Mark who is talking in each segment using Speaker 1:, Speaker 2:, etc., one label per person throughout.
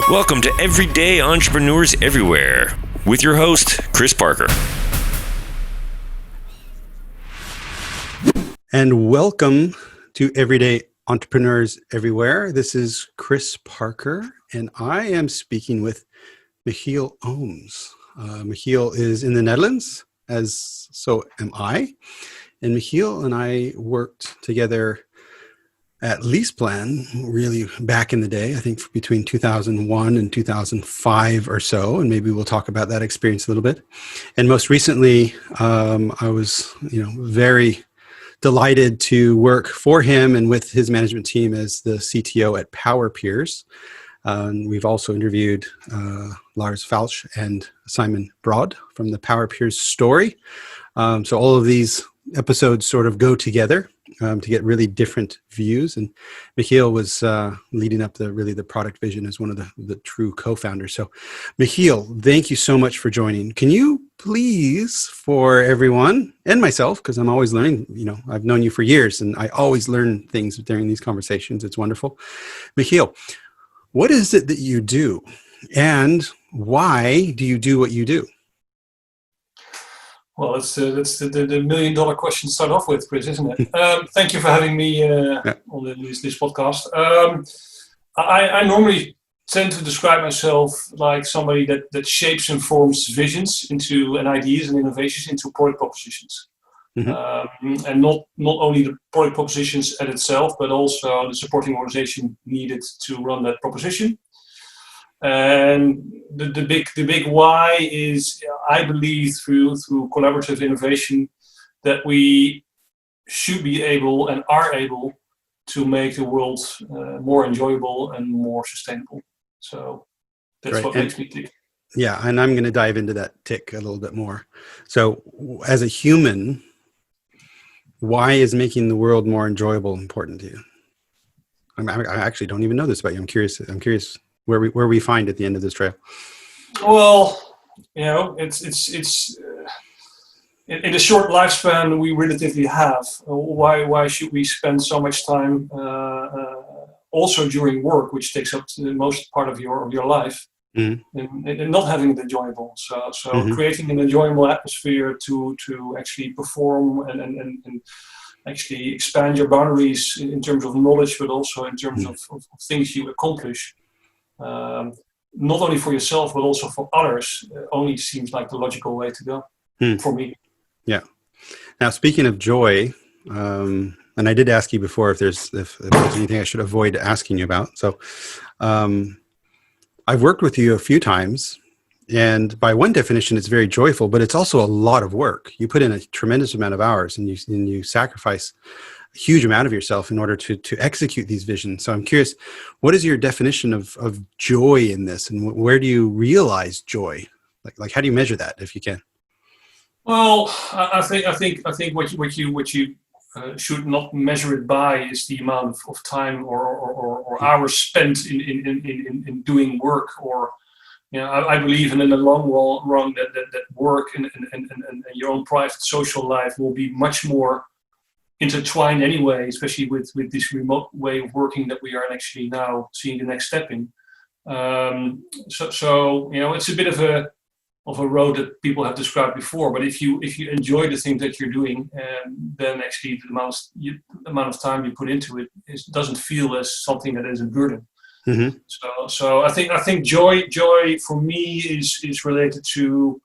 Speaker 1: Welcome to Everyday Entrepreneurs Everywhere with your host, Chris Parker.
Speaker 2: And welcome to Everyday Entrepreneurs Everywhere. This is Chris Parker, and I am speaking with Michiel Ooms. Michiel is in the Netherlands, as so am I. And Michiel and I worked together at LeasePlan really back in the day, I think between 2001 and 2005 or so. And maybe we'll talk about that experience a little bit. And most recently, I was, very delighted to work for him and with his management team as the CTO at PowerPeers. We've also interviewed Lars Falsch and Simon Broad from the PowerPeers story. So all of these episodes sort of go together to get really different views. And Michiel was leading up the product vision as one of the true co-founders. So Michiel, thank you so much for joining. Can you please, for everyone and myself, because I'm always learning, I've known you for years and I always learn things during these conversations. It's wonderful. Michiel, what is it that you do and why do you do what you do?
Speaker 3: Well, that's the million-dollar question to start off with, Chris, isn't it? Thank you for having me on this podcast. I normally tend to describe myself like somebody that shapes and forms visions and ideas and innovations into product propositions. Mm-hmm. And not only the product propositions at itself, but also the supporting organization needed to run that proposition. And the big why is, I believe, through collaborative innovation, that we should be able and are able to make the world more enjoyable and more sustainable. So that's right. What makes me tick.
Speaker 2: Yeah, and I'm going to dive into that tick a little bit more. So as a human, why is making the world more enjoyable important to you? I actually don't even know this about you. I'm curious where we find at the end of this trail.
Speaker 3: Well, it's in the short lifespan we relatively have. Why should we spend so much time also during work, which takes up the most part of your life, and not having it enjoyable? So mm-hmm. Creating an enjoyable atmosphere to actually perform and actually expand your boundaries in terms of knowledge, but also in terms of things you accomplish. Not only for yourself, but also for others, only seems like the logical way to go for me.
Speaker 2: Yeah. Now, speaking of joy, and I did ask you before if there's anything I should avoid asking you about. So I've worked with you a few times, and by one definition, it's very joyful, but it's also a lot of work. You put in a tremendous amount of hours, and you sacrifice a huge amount of yourself in order to execute these visions. So I'm curious, what is your definition of joy in this, and where do you realize joy? Like how do you measure that, if you can?
Speaker 3: Well, I think what you should not measure it by is the amount of time or hours spent in doing work, or I believe in the long run that work and your own private social life will be much more intertwined anyway, especially with this remote way of working that we are actually now seeing the next step in. So it's a bit of a road that people have described before. But if you enjoy the things that you're doing, then actually the amount of time you put into it doesn't feel as something that is a burden. Mm-hmm. So I think joy for me is related to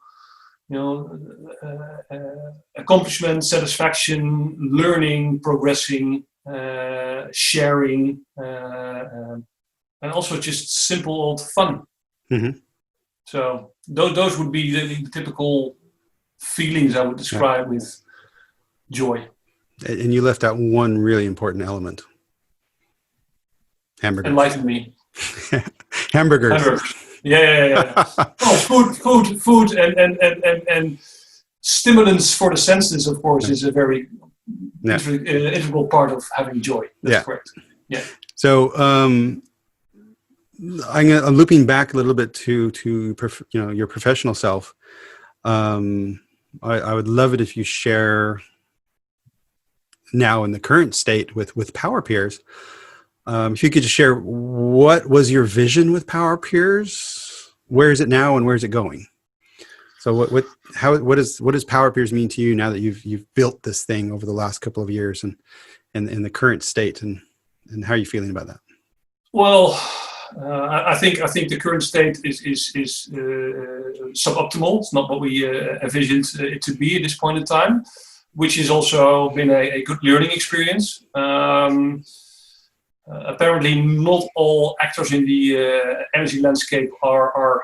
Speaker 3: accomplishment, satisfaction, learning, progressing, sharing, and also just simple old fun. Mm-hmm. So those would be the typical feelings I would describe with joy.
Speaker 2: And you left out one really important element. Hamburgers.
Speaker 3: Enlighten me.
Speaker 2: Hamburgers.
Speaker 3: Yeah. Food and stimulants for the senses, of course, is a very integral part of having joy. That's correct. Yeah.
Speaker 2: So I'm looping back a little bit to your professional self. I would love it if you share now in the current state with PowerPeers. If you could just share, what was your vision with PowerPeers? Where is it now, and where is it going? So what does PowerPeers mean to you now that you've built this thing over the last couple of years, and in the current state, and how are you feeling about that?
Speaker 3: Well, I think the current state is suboptimal. It's not what we envisioned it to be at this point in time, which has also been a good learning experience. Apparently, not all actors in the energy landscape are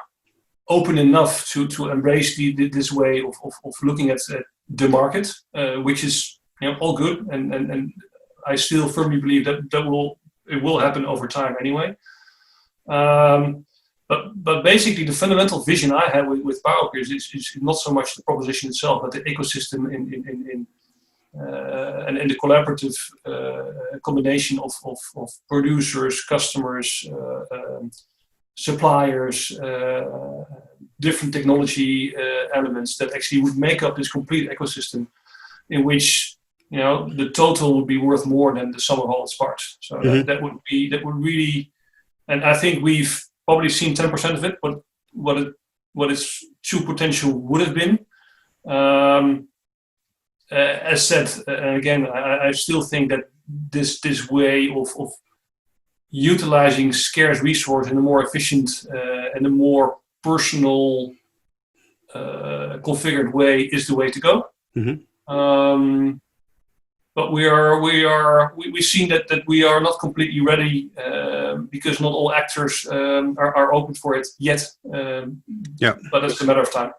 Speaker 3: open enough to embrace this way of looking at the market, which is all good, and I still firmly believe that it will happen over time anyway. But basically, the fundamental vision I had with PowerPeers is not so much the proposition itself, but the ecosystem and the collaborative combination of producers, customers, suppliers, different technology elements that actually would make up this complete ecosystem, in which the total would be worth more than the sum of all its parts. So that would really, and I think we've probably seen 10% of it, but what its true potential would have been. As said, and again, I still think that this way of utilizing scarce resource in a more efficient and a more personal configured way is the way to go. But we've seen that we are not completely ready because not all actors are open for it yet. But it's a matter of time.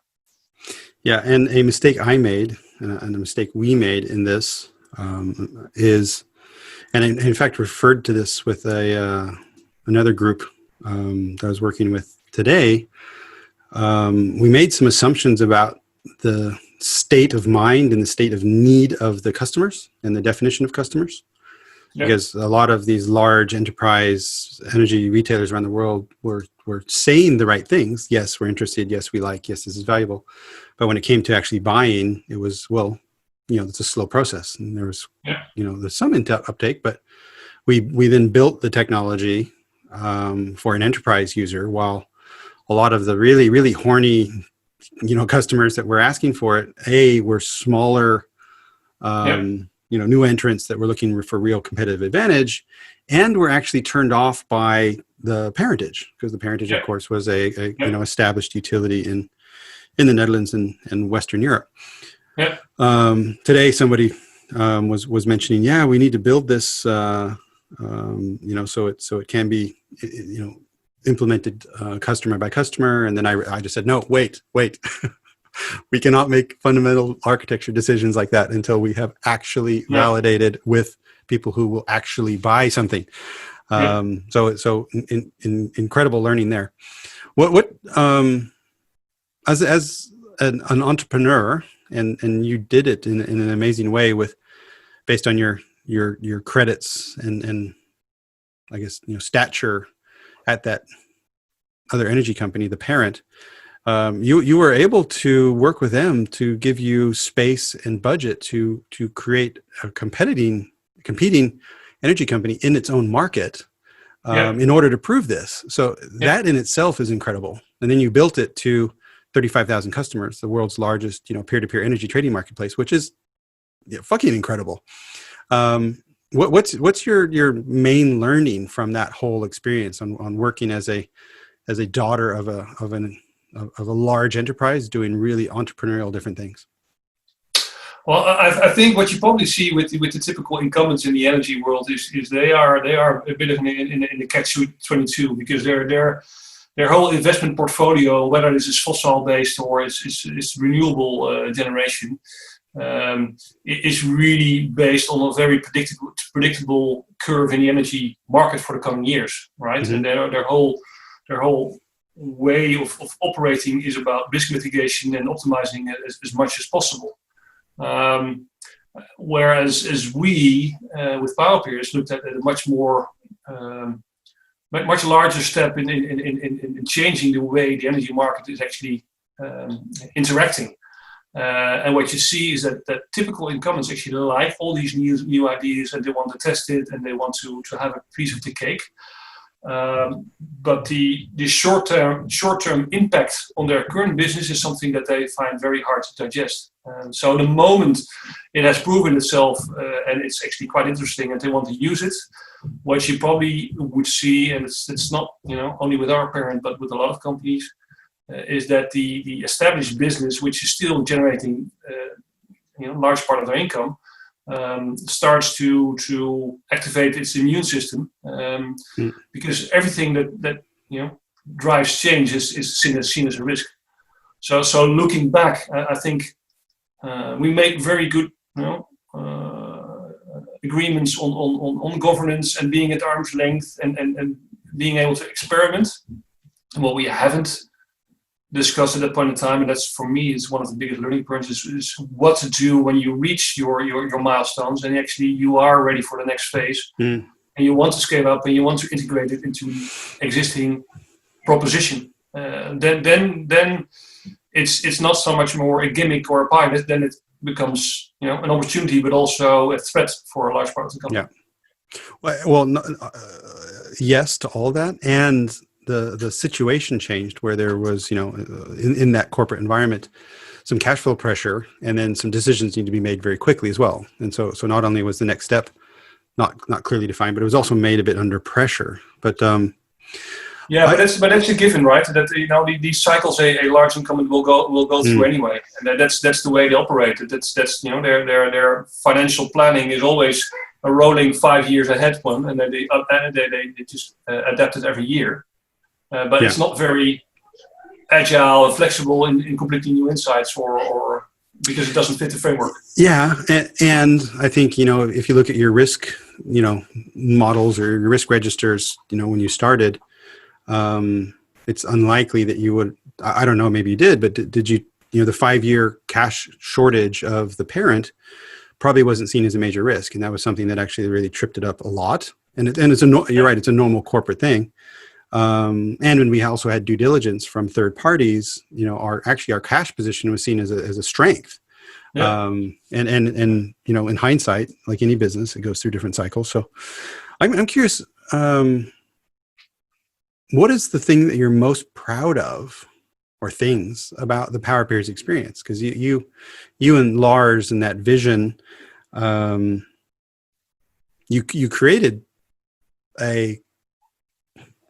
Speaker 2: Yeah, and a mistake I made, and a mistake we made in this is, and in fact referred to this with another group that I was working with today. We made some assumptions about the state of mind and the state of need of the customers and the definition of customers. Because a lot of these large enterprise energy retailers around the world were saying the right things. Yes, we're interested. Yes, we like. Yes, this is valuable. But when it came to actually buying, it was, well, it's a slow process. And there was, there's some uptake, but we then built the technology for an enterprise user, while a lot of the really, really horny, customers that were asking for it, were smaller, new entrants that were looking for real competitive advantage, and were actually turned off by the parentage, because the parentage, of course, was a established utility in the Netherlands and Western Europe. Today, somebody was mentioning, we need to build this, so it can be, implemented customer by customer. And then I just said, no, wait. We cannot make fundamental architecture decisions like that until we have actually validated with people who will actually buy something. So incredible learning there. What as an entrepreneur, and you did it in an amazing way based on your credits and I guess stature at that other energy company, the parent. You were able to work with them to give you space and budget to create a competing energy company in its own market in order to prove this. So that in itself is incredible. And then you built it to 35,000 customers, the world's largest peer-to-peer energy trading marketplace, which is fucking incredible. What's your main learning from that whole experience on working as a daughter of a large enterprise doing really entrepreneurial different things?
Speaker 3: Well, I think what you probably see with the typical incumbents in the energy world is they are a bit of in the catch-22, because their whole investment portfolio, whether this is fossil based or is renewable generation, is really based on a very predictable curve in the energy market for the coming years, right? And their whole way of operating is about risk mitigation and optimizing it as much as possible. Whereas as we with PowerPeers looked at a much more much larger step in changing the way the energy market is actually interacting. And what you see is that typical incumbents actually like all these new ideas, and they want to test it, and they want to have a piece of the cake. But the short-term impact on their current business is something that they find very hard to digest. So the moment it has proven itself and it's actually quite interesting, and they want to use it, what you probably would see, and it's not only with our parent but with a lot of companies, is that the established business, which is still generating large part of their income, starts to activate its immune system, because everything that drives change is seen as a risk. So looking back, I think we make very good agreements on governance and being at arm's length and being able to experiment. And what we haven't discussed at that point in time, and that's for me is one of the biggest learning points, is what to do when you reach your milestones and actually you are ready for the next phase, and you want to scale up and you want to integrate it into existing proposition. Then it's not so much more a gimmick or a pilot. Then it becomes an opportunity, but also a threat for a large part of the company.
Speaker 2: Yeah. Well, yes to all that, and the situation changed where there was, in that corporate environment, some cash flow pressure, and then some decisions need to be made very quickly as well. And so not only was the next step not clearly defined, but it was also made a bit under pressure. But but
Speaker 3: that's a given, right? That these cycles a large incumbent will go through anyway, and that's the way they operate. That's their financial planning is always a rolling 5 years ahead one, and then they just adapt it every year. But it's not very agile and flexible in completely new insights, or because it doesn't fit the framework.
Speaker 2: Yeah, and I think if you look at your risk models or your risk registers, when you started, it's unlikely that you would. I don't know, maybe you did, but did you? The 5-year cash shortage of the parent probably wasn't seen as a major risk, and that was something that actually really tripped it up a lot. And you're right, it's a normal corporate thing. And when we also had due diligence from third parties, our cash position was seen as a strength. Yeah. And in hindsight, like any business, it goes through different cycles. So I'm curious, what is the thing that you're most proud of, or things about the Power Peers experience? Because you and Lars and that vision, you created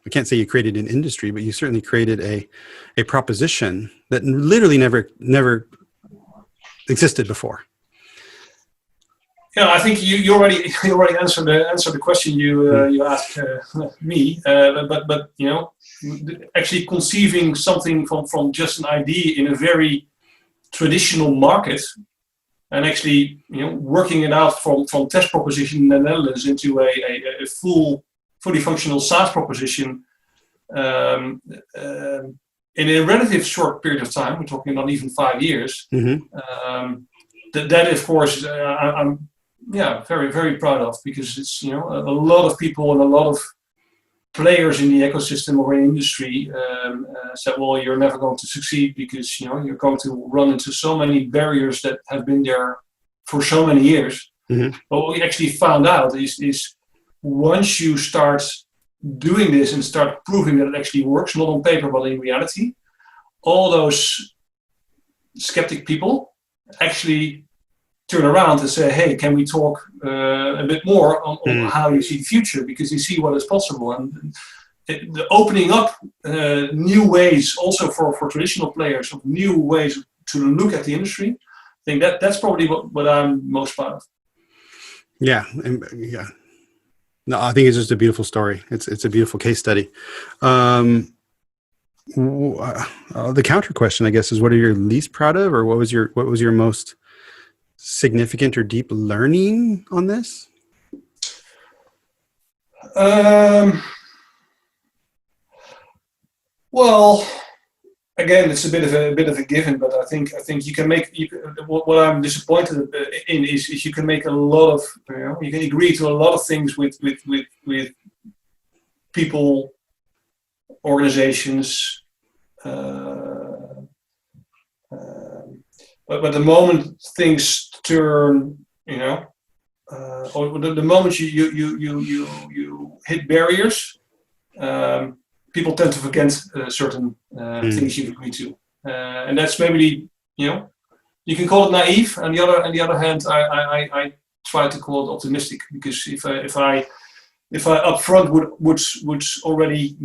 Speaker 2: I can't say you created an industry, but you certainly created a proposition that literally never existed before.
Speaker 3: Yeah, I think you already answered the question you asked me. But actually conceiving something from just an idea in a very traditional market, and actually working it out from test proposition in the Netherlands into a fully functional SaaS proposition in a relative short period of time. We're talking not even 5 years. Mm-hmm. That of course I'm very, very proud of, because it's a lot of people and a lot of players in the ecosystem or in industry said, well, you're never going to succeed because you're going to run into so many barriers that have been there for so many years. Mm-hmm. But what we actually found out is once you start doing this and start proving that it actually works, not on paper but in reality, all those skeptic people actually turn around and say, hey, can we talk a bit more on how you see the future, because you see what is possible. And the opening up new ways also for traditional players, of new ways to look at the industry, I think that's probably what I'm most proud of.
Speaker 2: Yeah. No, I think it's just a beautiful story. It's a beautiful case study. The counter question, I guess, is what are you least proud of, or what was your most significant or deep learning on this?
Speaker 3: Well, again, it's a bit of a given, but I think you can make. What I'm disappointed in is you can make a lot of. You can agree to a lot of things with people, organizations. but the moment things turn, or the moment you hit barriers, people tend to forget certain things you've agreed to, and that's maybe you can call it naive. On the other hand, I try to call it optimistic, because if I upfront would already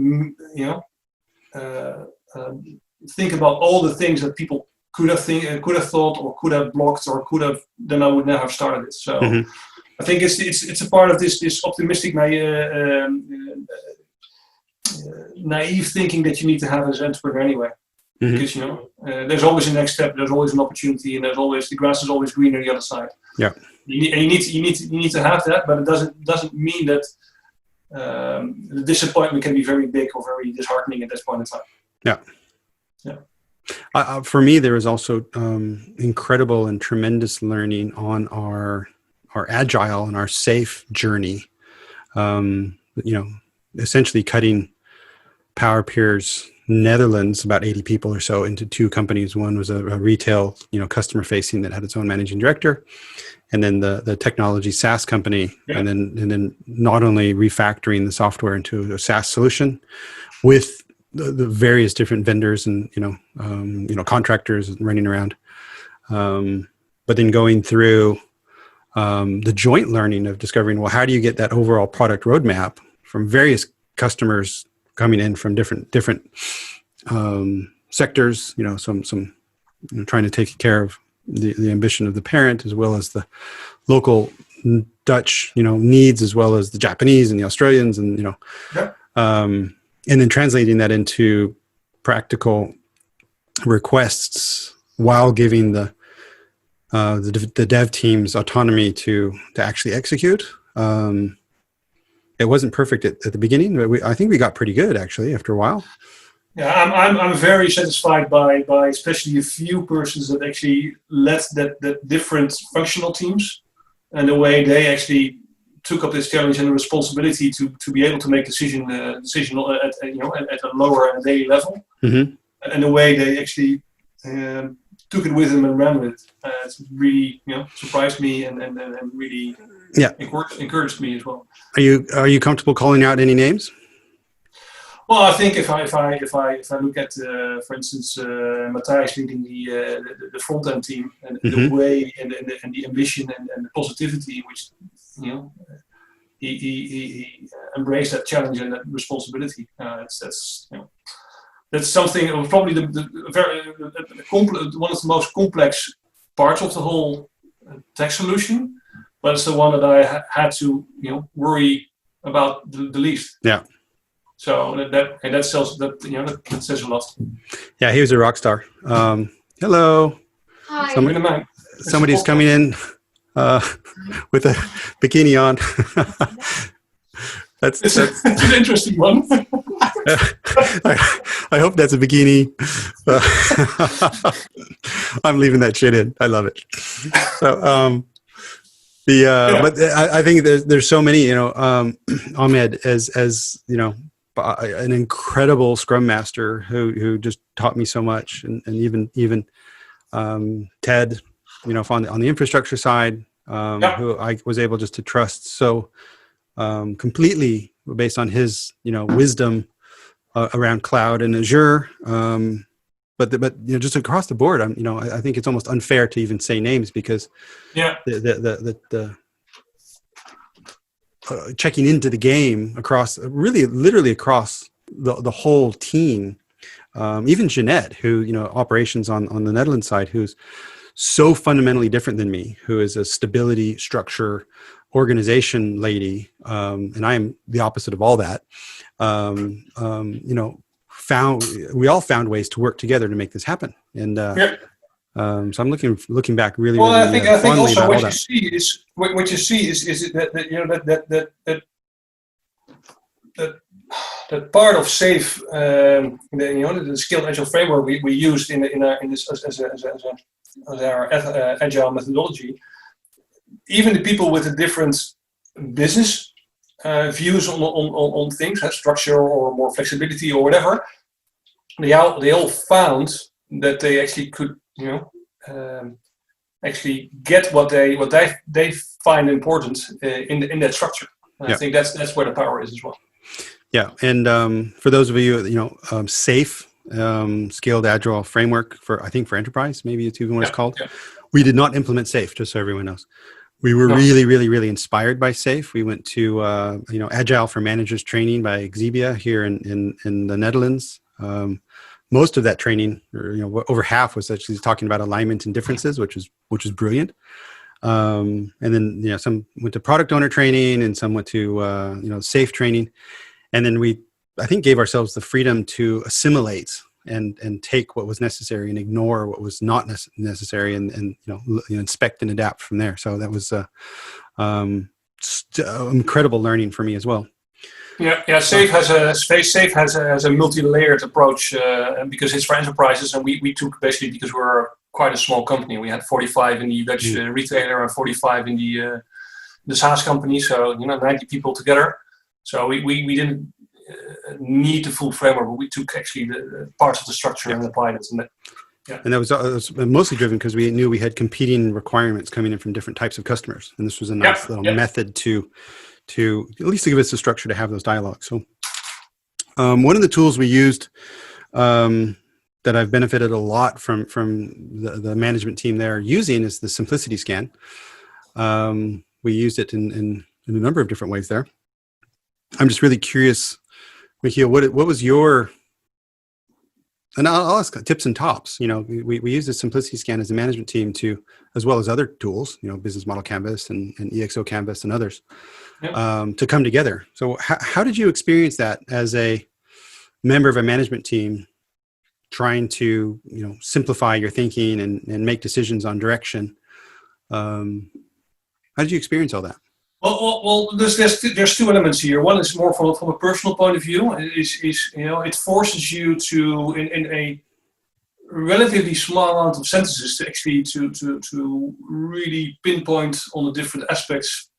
Speaker 3: think about all the things that people could have thought, or could have blocked, or then I would never have started it. So I think it's a part of this optimistic naive thinking that you need to have as an entrepreneur anyway. Because there's always a next step, there's always an opportunity, and the grass is always greener on the other side.
Speaker 2: Yeah,
Speaker 3: you need to have that, but it doesn't mean that the disappointment can be very big or very disheartening at this point in time.
Speaker 2: For me, there was also incredible and tremendous learning on our agile and our safe journey. Essentially cutting PowerPeer's Netherlands, about 80 people or so, into two companies. One was a retail, customer facing, that had its own managing director, and then the technology SaaS company, and then not only refactoring the software into a SaaS solution with the various different vendors and contractors running around, but then going through the joint learning of discovering, well, how do you get that overall product roadmap from various customers coming in from different sectors, some trying to take care of the ambition of the parent, as well as the local Dutch needs, as well as the Japanese and the Australians, and and then translating that into practical requests while giving the dev teams autonomy to actually execute. It wasn't perfect at the beginning, but I think we got pretty good actually after a while.
Speaker 3: Yeah, I'm very satisfied by especially a few persons that actually led that different functional teams, and the way they actually took up this challenge and the responsibility to be able to make decision at a lower and daily level, and the way they actually took it with them and ran with it. It's really surprised me and really encouraged me as well.
Speaker 2: Are you comfortable calling out any names?
Speaker 3: Well, I think if I look at, for instance, Matthijs leading the front end team, and the way and the ambition and the positivity in which he embraced that challenge and that responsibility. That's something of probably one of the most complex parts of the whole tech solution, but it's the one that I had to worry about the least.
Speaker 2: Yeah.
Speaker 3: So that says a lot.
Speaker 2: Yeah, he was a rock star. Hello.
Speaker 4: Hi.
Speaker 2: Somebody's coming in with a bikini on. That's
Speaker 3: an interesting one.
Speaker 2: I hope that's a bikini. I'm leaving that shit in. I love it. So, but I think there's so many, Ahmed as an incredible Scrum Master who just taught me so much, and even Ted, on the infrastructure side, who I was able just to trust so completely based on his wisdom around cloud and Azure, but just across the board, I think it's almost unfair to even say names, because the checking into the game across literally across the whole team, even Jeanette, who operations on the Netherlands side, who's so fundamentally different than me, who is a stability, structure, organization lady, and I am the opposite of all that. We all found ways to work together to make this happen, and so I'm looking back really.
Speaker 3: Well,
Speaker 2: really,
Speaker 3: I think also
Speaker 2: about
Speaker 3: what you see is that part of SAFE, the skilled agile framework we used in this as our agile methodology. Even the people with a different business views on things, structure or more flexibility or whatever, they all found that they actually could actually get what they find important in that structure. And I think that's where the power is as well.
Speaker 2: Yeah, and for those of you, SAFE, Scaled Agile Framework for enterprise, maybe it's even what it's called. Yeah. We did not implement SAFE, just so everyone knows. We were really, really, really inspired by SAFE. We went to Agile for Managers training by Xebia here in the Netherlands. Most of that training, or over half, was actually talking about alignment and differences, which is brilliant. And then some went to product owner training, and some went to SAFE training. And then we, I think, gave ourselves the freedom to assimilate and take what was necessary and ignore what was not necessary, and inspect and adapt from there. So that was incredible learning for me as well.
Speaker 3: Yeah. SAFE has a multi-layered approach, because it's for enterprises, and we took basically, because we're quite a small company. We had 45 in the Dutch retailer and 45 in the SaaS company. So 90 people together. So we didn't need the full framework, but we took actually the parts of the structure and applied it. And
Speaker 2: that was mostly driven because we knew we had competing requirements coming in from different types of customers, and this was a nice little method to at least to give us the structure to have those dialogues. So one of the tools we used that I've benefited a lot from the management team there using is the Simplicity Scan. We used it in a number of different ways there. I'm just really curious, Michiel, what was your, and I'll ask tips and tops. We use the Simplicity Scan as a management team as well as other tools, Business Model Canvas and EXO Canvas and others, to come together. So how did you experience that as a member of a management team trying to, simplify your thinking and make decisions on direction? How did you experience all that?
Speaker 3: Well, there's two elements here. One is more from a personal point of view. It forces you to, in a relatively small amount of sentences, to actually to really pinpoint on the different aspects,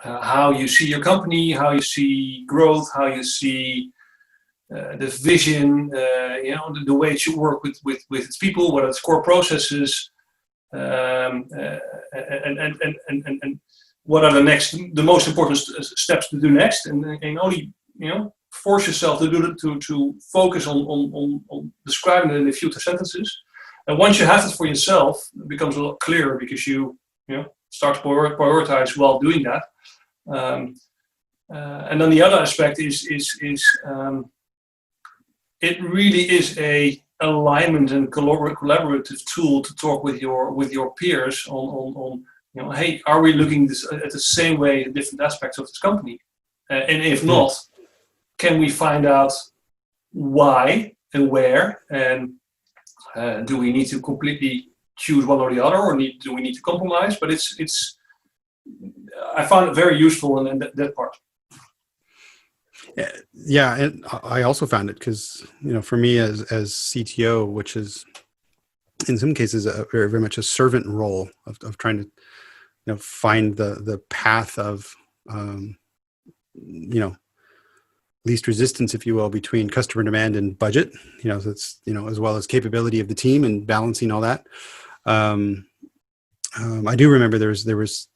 Speaker 3: how you see your company, how you see growth, how you see the vision, the way it should work with its people, what its core processes, and what are the most important steps to do next, and only force yourself to do it, to focus on describing it in a few sentences. And once you have it for yourself, it becomes a lot clearer, because you start to prioritize while doing that. And then the other aspect is it really is a alignment and collaborative tool to talk with your peers on hey, are we looking at the same way at different aspects of this company? And if not, can we find out why and where? And do we need to completely choose one or the other, or do we need to compromise? But I found it very useful in that part.
Speaker 2: Yeah, and I also found it because for me as CTO, which is in some cases a very, very much a servant role of trying to find the path of least resistance, if you will, between customer demand and budget. So it's as well as capability of the team and balancing all that. I do remember there was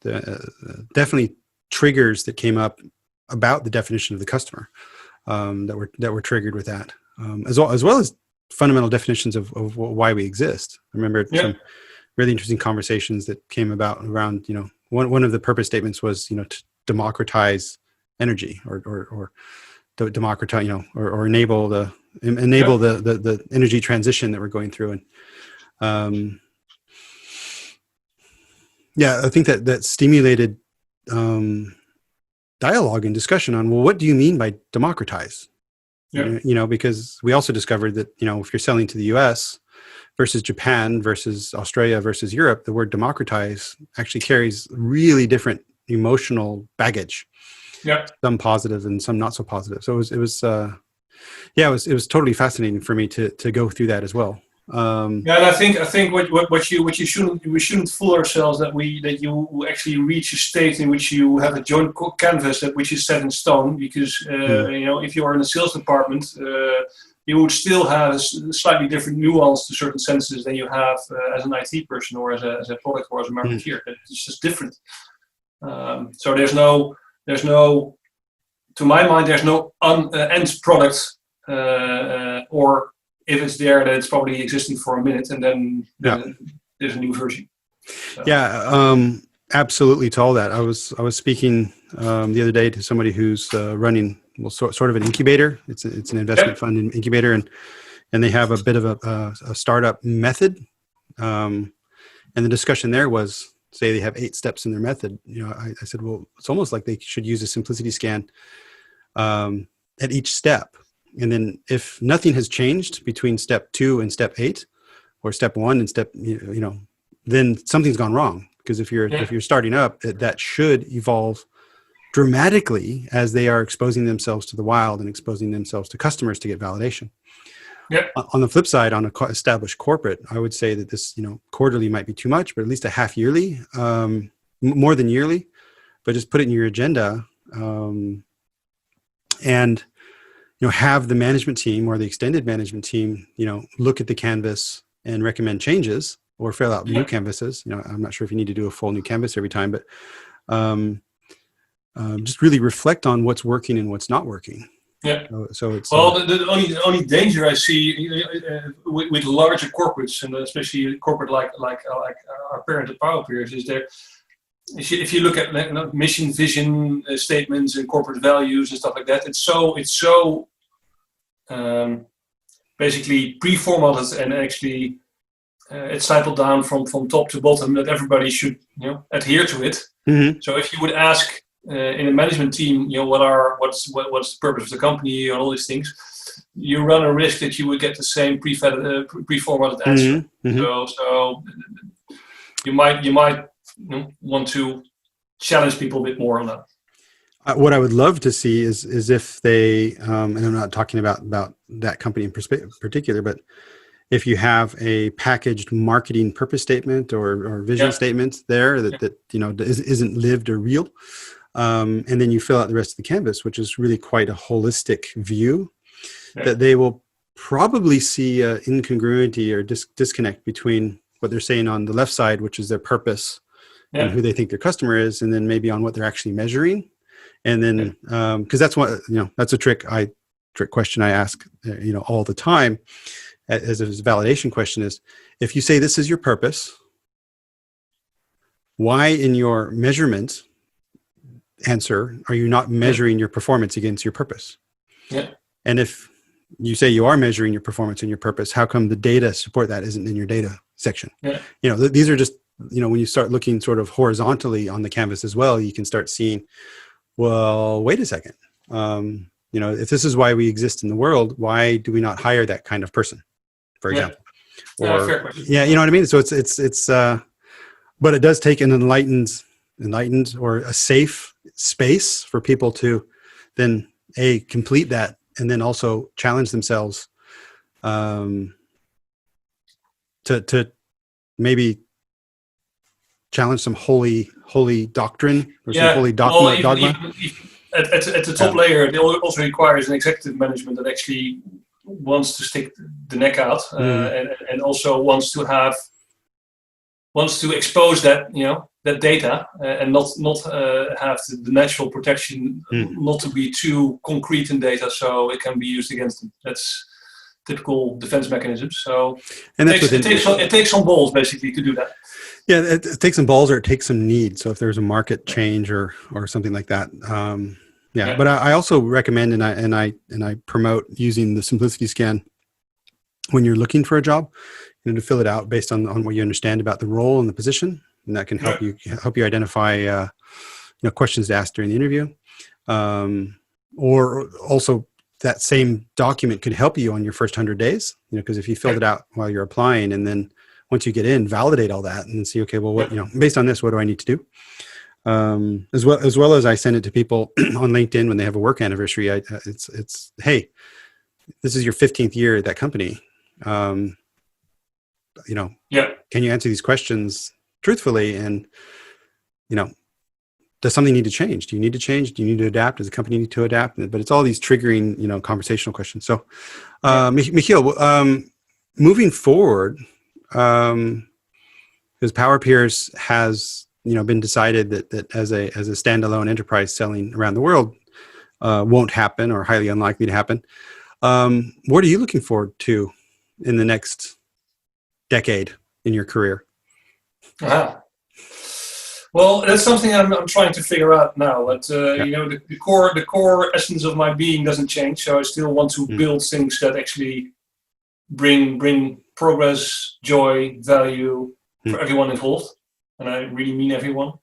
Speaker 2: definitely triggers that came up about the definition of the customer that were triggered with that, as well as fundamental definitions of why we exist. I remember some really interesting conversations that came about around, one of the purpose statements was, to democratize energy or democratize, or enable the energy transition that we're going through. And I think that stimulated dialogue and discussion on, well, what do you mean by democratize? Because we also discovered that, if you're selling to the US versus Japan versus Australia versus Europe, the word democratize actually carries really different emotional baggage. Some positive and some not so positive. So it was totally fascinating for me to go through that as well.
Speaker 3: And I think we shouldn't fool ourselves that you actually reach a state in which you have a joint canvas which is set in stone, because if you are in a sales department, you would still have a slightly different nuance to certain senses than you have as an IT person or as a product or as a marketeer. It's just different. So there's no, to my mind, there's no end product, or if it's there, that it's probably existing for a minute and then there's a new version. So.
Speaker 2: Yeah, absolutely. To all that, I was speaking the other day to somebody who's running sort of an incubator. It's an investment fund incubator, and they have a bit of a startup method. And the discussion there was, say they have 8 steps in their method. I said, well, it's almost like they should use a simplicity scan at each step. And then if nothing has changed between step 2 and step 8, or step 1 and step, then something's gone wrong. Because if you're starting up, that should evolve dramatically as they are exposing themselves to the wild and exposing themselves to customers to get validation.
Speaker 3: Yep.
Speaker 2: On the flip side, on an established corporate, I would say that this, quarterly might be too much, but at least a half yearly, more than yearly, but just put it in your agenda, and have the management team or the extended management team, look at the canvas and recommend changes or fill out new canvases. I'm not sure if you need to do a full new canvas every time, but just really reflect on what's working and what's not working.
Speaker 3: Yeah.
Speaker 2: So it's
Speaker 3: the only danger I see with larger corporates, and especially a corporate like our parent at PowerPeers, is there. If you look at mission, vision statements and corporate values and stuff like that, it's so basically pre-formatted, and actually it's titled down from top to bottom that everybody should adhere to it.
Speaker 2: Mm-hmm.
Speaker 3: So if you would ask in a management team, what's the purpose of the company and all these things, you run a risk that you would get the same pre-formatted answer. Mm-hmm. So you might want to challenge people a bit more on that.
Speaker 2: What I would love to see is if they, and I'm not talking about that company in particular, but if you have a packaged marketing purpose statement or vision statement there that isn't lived or real, and then you fill out the rest of the canvas, which is really quite a holistic view, that they will probably see an incongruity or disconnect between what they're saying on the left side, which is their purpose and who they think their customer is, and then maybe on what they're actually measuring. And then, because that's what, that's a trick question I ask, all the time as a validation question is, if you say this is your purpose, why in your measurement answer are you not measuring your performance against your purpose?
Speaker 3: Yeah.
Speaker 2: And if you say you are measuring your performance and your purpose, how come the data support that isn't in your data section? Yeah. These are just, when you start looking sort of horizontally on the canvas as well, you can start seeing, well, wait a second. If this is why we exist in the world, why do we not hire that kind of person, for example?
Speaker 3: Fair question.
Speaker 2: Yeah, you know what I mean? So it's but it does take an enlightened or a safe space for people to then complete that, and then also challenge themselves to maybe challenge some holy doctrine or some holy dogma.
Speaker 3: Even at the top layer, it also requires an executive management that actually wants to stick the neck out, and also wants to expose that that data, and not have the natural protection not to be too concrete in data, so it can be used against them. That's typical defense mechanisms. So it takes some balls basically to do that.
Speaker 2: Yeah, it takes some balls, or it takes some need. So if there's a market change or something like that, But I also recommend and I promote using the simplicity scan when you're looking for a job, to fill it out based on what you understand about the role and the position, and that can help you identify questions to ask during the interview, or also that same document could help you on your first 100 days. Because if you filled it out while you're applying, and then once you get in, validate all that and see, okay, well, what, based on this, what do I need to do? As well as I send it to people on LinkedIn when they have a work anniversary. It's hey, this is your 15th year at that company. Can you answer these questions truthfully? And does something need to change? Do you need to change? Do you need to adapt? Does the company need to adapt? But it's all these triggering, conversational questions. So, Michiel, moving forward, because PowerPeers has, been decided that as a standalone enterprise selling around the world won't happen or highly unlikely to happen. What are you looking forward to in the next decade in your career?
Speaker 3: Well, that's something I'm trying to figure out now. But the core essence of my being doesn't change. So I still want to build things that actually bring progress, joy, value for everyone involved, and I really mean everyone.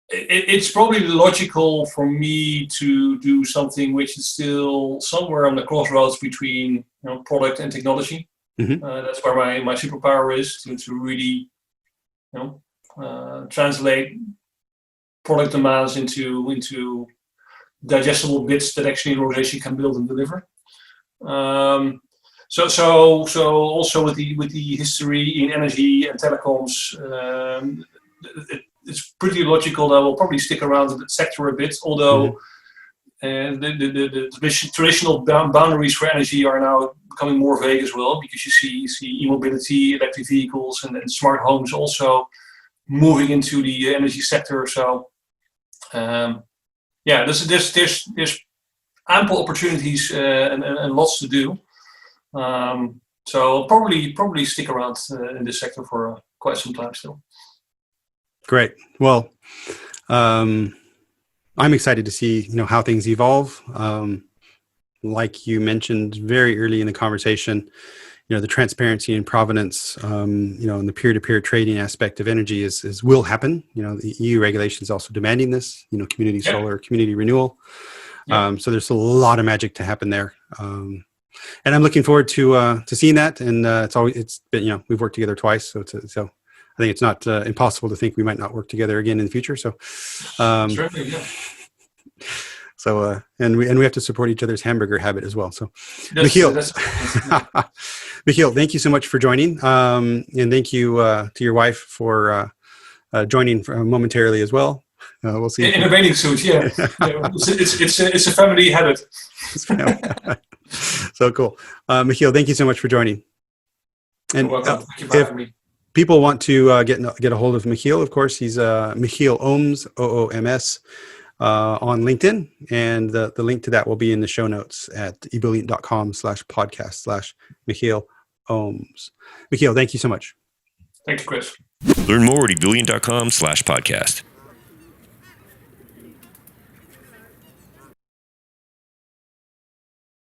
Speaker 3: It's probably logical for me to do something which is still somewhere on the crossroads between product and technology. That's where my superpower is to really translate product demands into digestible bits that actually an organization can build and deliver. So also with the history in energy and telecoms, it's pretty logical that we'll probably stick around in the sector a bit, although the traditional boundaries for energy are now becoming more vague as well, because you see e-mobility, electric vehicles, and smart homes also moving into the energy sector. So there's ample opportunities and lots to do. So I'll probably stick around in this sector for quite some time still.
Speaker 2: Great. Well, I'm excited to see, how things evolve. Like you mentioned very early in the conversation, the transparency and provenance, and the peer-to-peer trading aspect of energy will happen. The EU regulation is also demanding this, community solar, community renewal. So there's a lot of magic to happen there. And I'm looking forward to seeing that. And it's been, we've worked together twice. So I think it's not impossible to think we might not work together again in the future. So, So, and we have to support each other's hamburger habit as well. So, Michiel, thank you so much for joining, and thank you to your wife for joining momentarily as well. We'll see.
Speaker 3: In a bathing suit, yeah. It's a family habit.
Speaker 2: So cool, Michiel. Thank you so much for joining. And
Speaker 3: you're welcome. Thank you for having me.
Speaker 2: People want to get a hold of Michiel, of course, he's Michiel Ooms, OOMS, on LinkedIn. And the link to that will be in the show notes at ebullient.com/podcast/Michiel Ooms. Michiel, thank you so much.
Speaker 3: Thank you, Chris.
Speaker 1: Learn more at ebullient.com/podcast.